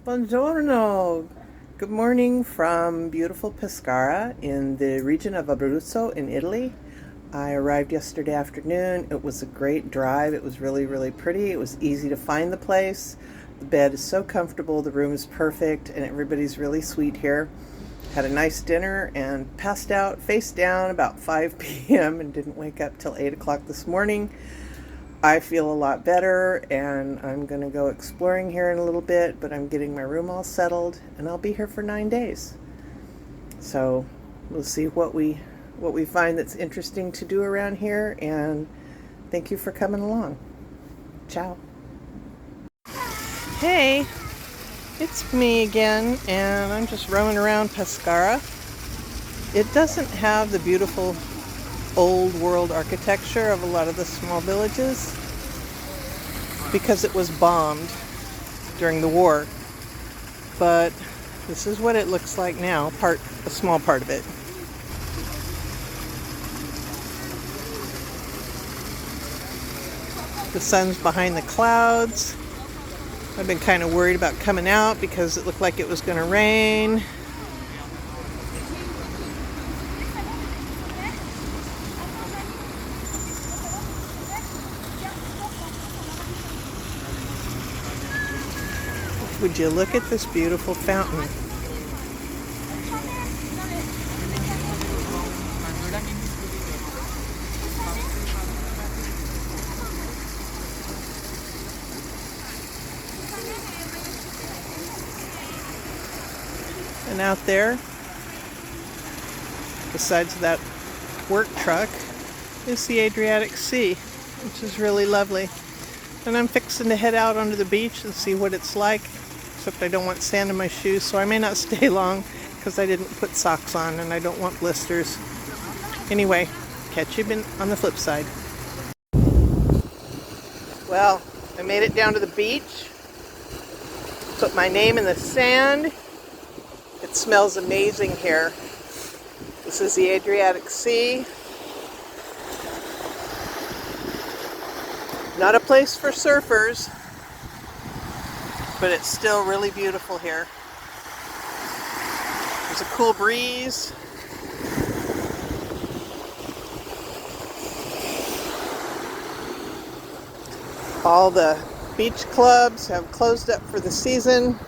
Buongiorno. Good morning from beautiful Pescara in the region of Abruzzo in Italy. I arrived yesterday afternoon. It was a great drive. It was really, really pretty. It was easy to find the place. The bed is so comfortable. The room is perfect, and everybody's really sweet here. Had a nice dinner and passed out face down about 5 p.m. and didn't wake up till 8 o'clock this morning. I feel a lot better, and I'm going to go exploring here in a little bit, but I'm getting my room all settled, and I'll be here for 9 days. So we'll see what we find that's interesting to do around here, and thank you for coming along. Ciao. Hey, it's me again, and I'm just roaming around Pescara. It doesn't have the beautiful old world architecture of a lot of the small villages because it was bombed during the war, but this is what it looks like now, a small part of it. The sun's behind the clouds. I've been kind of worried about coming out because it looked like it was going to rain. Would you look at this beautiful fountain? And out there, besides that work truck, is the Adriatic Sea, which is really lovely. And I'm fixing to head out onto the beach and see what it's like. Except I don't want sand in my shoes, so I may not stay long because I didn't put socks on and I don't want blisters. Anyway, catch you on the flip side. Well, I made it down to the beach. Put my name in the sand. It smells amazing here. This is the Adriatic Sea. Not a place for surfers, but it's still really beautiful here. There's a cool breeze. All the beach clubs have closed up for the season.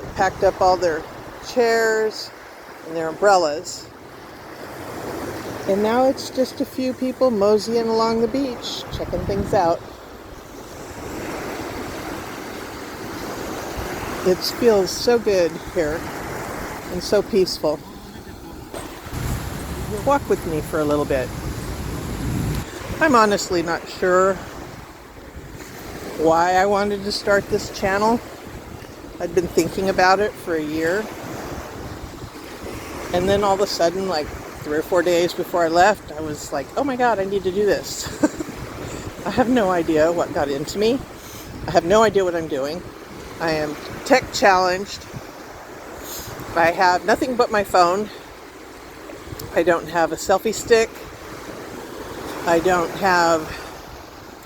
They packed up all their chairs and their umbrellas. And now it's just a few people moseying along the beach, checking things out. It feels so good here and so peaceful. Walk with me for a little bit. I'm honestly not sure why I wanted to start this channel. I'd been thinking about it for a year. And then all of a sudden, like 3 or 4 days before I left, I was like, oh my God, I need to do this. I have no idea what got into me. I have no idea what I'm doing. I am tech challenged. I have nothing but my phone. I don't have a selfie stick. I don't have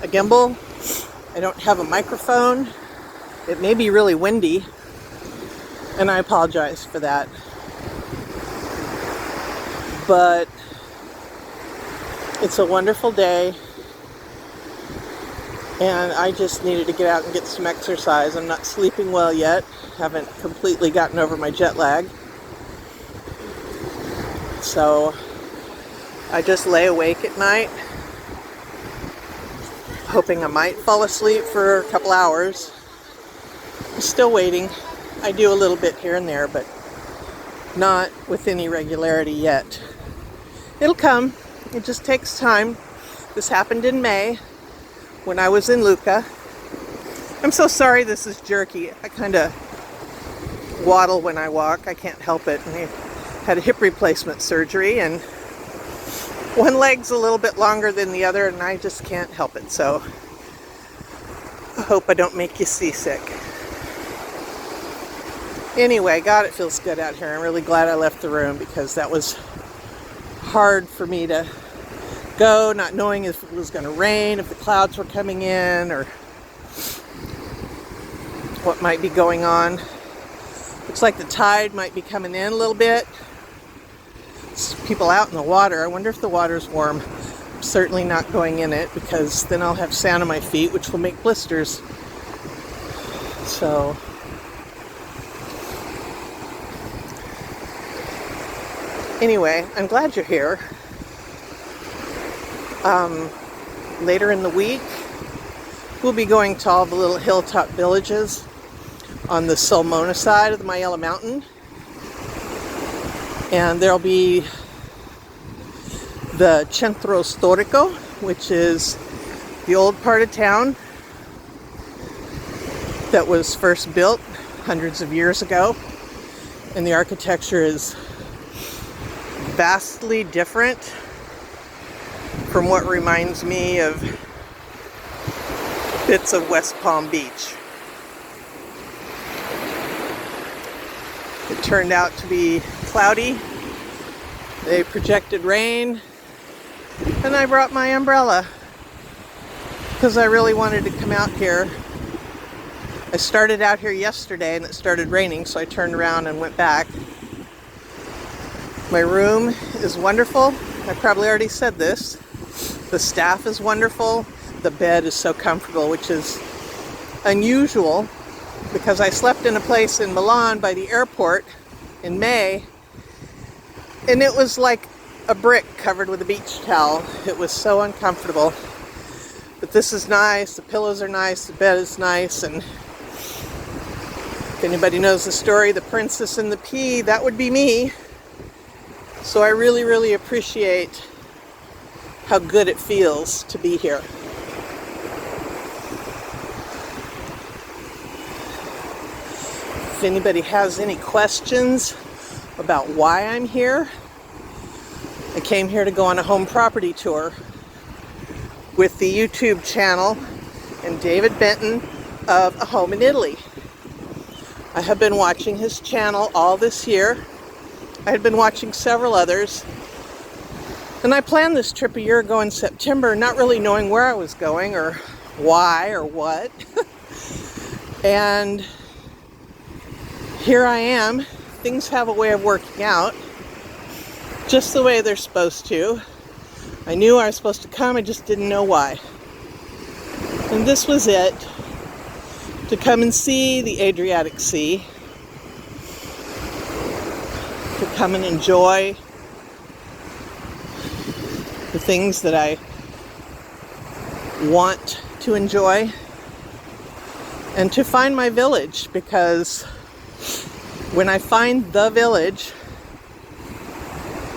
a gimbal. I don't have a microphone. It may be really windy, and I apologize for that. But it's a wonderful day. And I just needed to get out and get some exercise. I'm not sleeping well yet. Haven't completely gotten over my jet lag. So I just lay awake at night, hoping I might fall asleep for a couple hours. I'm still waiting. I do a little bit here and there, but not with any regularity yet. It'll come. It just takes time. This happened in May, when I was in Lucca. I'm so sorry this is jerky. I kind of waddle when I walk. I can't help it. And I had a hip replacement surgery, and one leg's a little bit longer than the other, and I just can't help it. So I hope I don't make you seasick. Anyway, God, it feels good out here. I'm really glad I left the room because that was hard for me to go, not knowing if it was going to rain, if the clouds were coming in, or what might be going on. Looks like the tide might be coming in a little bit. There's people out in the water. I wonder if the water's warm. I'm certainly not going in it because then I'll have sand on my feet, which will make blisters. So anyway, I'm glad you're here. Later in the week, we'll be going to all the little hilltop villages on the Sulmona side of the Mayala Mountain. And there'll be the Centro Storico, which is the old part of town that was first built hundreds of years ago. And the architecture is vastly different from what reminds me of bits of West Palm Beach. It turned out to be cloudy. They projected rain, and I brought my umbrella because I really wanted to come out here. I started out here yesterday and it started raining, so I turned around and went back. My room is wonderful. I probably already said this. The staff is wonderful. The bed is so comfortable, which is unusual because I slept in a place in Milan by the airport in May, and it was like a brick covered with a beach towel. It was so uncomfortable. But this is nice. The pillows are nice. The bed is nice. And if anybody knows the story, The Princess and the Pea, that would be me. So I really, really appreciate how good it feels to be here. If anybody has any questions about why I'm here, I came here to go on a home property tour with the YouTube channel and David Benton of A Home in Italy. I have been watching his channel all this year. I had been watching several others. And I planned this trip a year ago in September, not really knowing where I was going or why or what. And here I am. Things have a way of working out just the way they're supposed to. I knew I was supposed to come, I just didn't know why. And this was it, to come and see the Adriatic Sea, to come and enjoy the things that I want to enjoy, and to find my village, because when I find the village,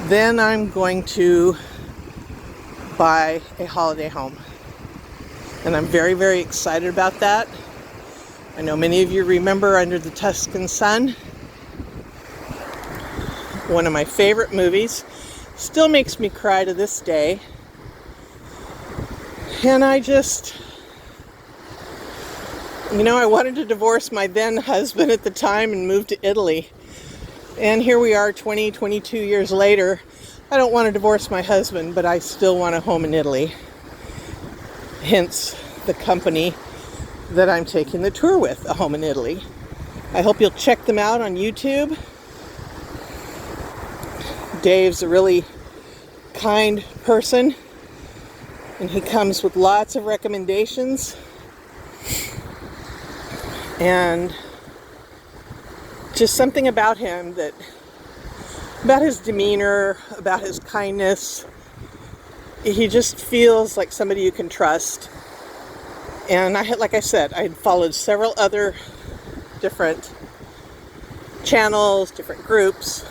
then I'm going to buy a holiday home. And I'm very, very excited about that. I know many of you remember Under the Tuscan Sun, one of my favorite movies. Still makes me cry to this day. And I just, I wanted to divorce my then husband at the time and move to Italy. And here we are 22 years later. I don't want to divorce my husband, but I still want a home in Italy. Hence the company that I'm taking the tour with, A Home in Italy. I hope you'll check them out on YouTube. Dave's a really kind person, and he comes with lots of recommendations. And just something about him, about his demeanor, about his kindness, he just feels like somebody you can trust. And like I said, I had followed several other different channels, different groups,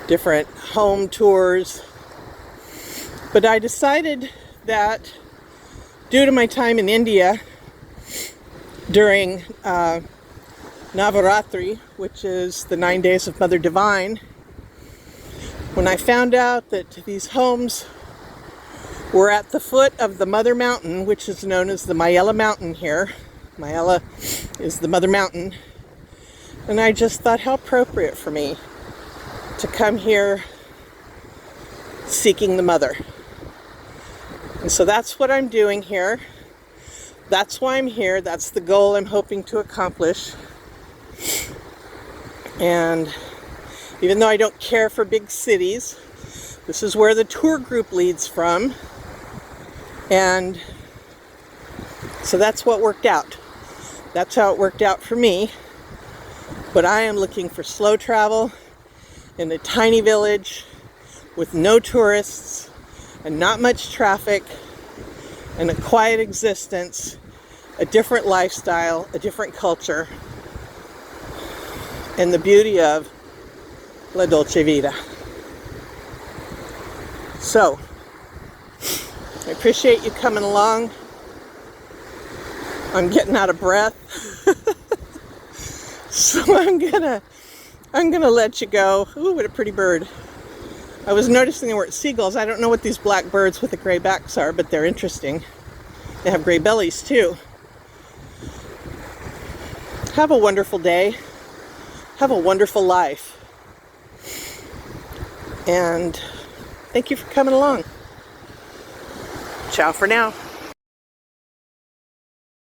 different home tours. But I decided that due to my time in India during Navaratri, which is the 9 days of Mother Divine, when I found out that these homes were at the foot of the Mother Mountain, which is known as the Mayala Mountain here. Mayala is the Mother Mountain. And I just thought how appropriate for me to come here seeking the Mother. And so that's what I'm doing here. that's why I'm here. That's the goal I'm hoping to accomplish. And even though I don't care for big cities, this is where the tour group leads from. And so that's what worked out. That's how it worked out for me. But I am looking for slow travel in a tiny village with no tourists and not much traffic and a quiet existence, a different lifestyle, a different culture, and the beauty of La Dolce Vita. So, I appreciate you coming along. I'm getting out of breath. So I'm gonna let you go. Ooh, what a pretty bird. I was noticing there were seagulls. I don't know what these black birds with the gray backs are, but they're interesting. They have gray bellies too. Have a wonderful day. Have a wonderful life. And thank you for coming along. Ciao for now.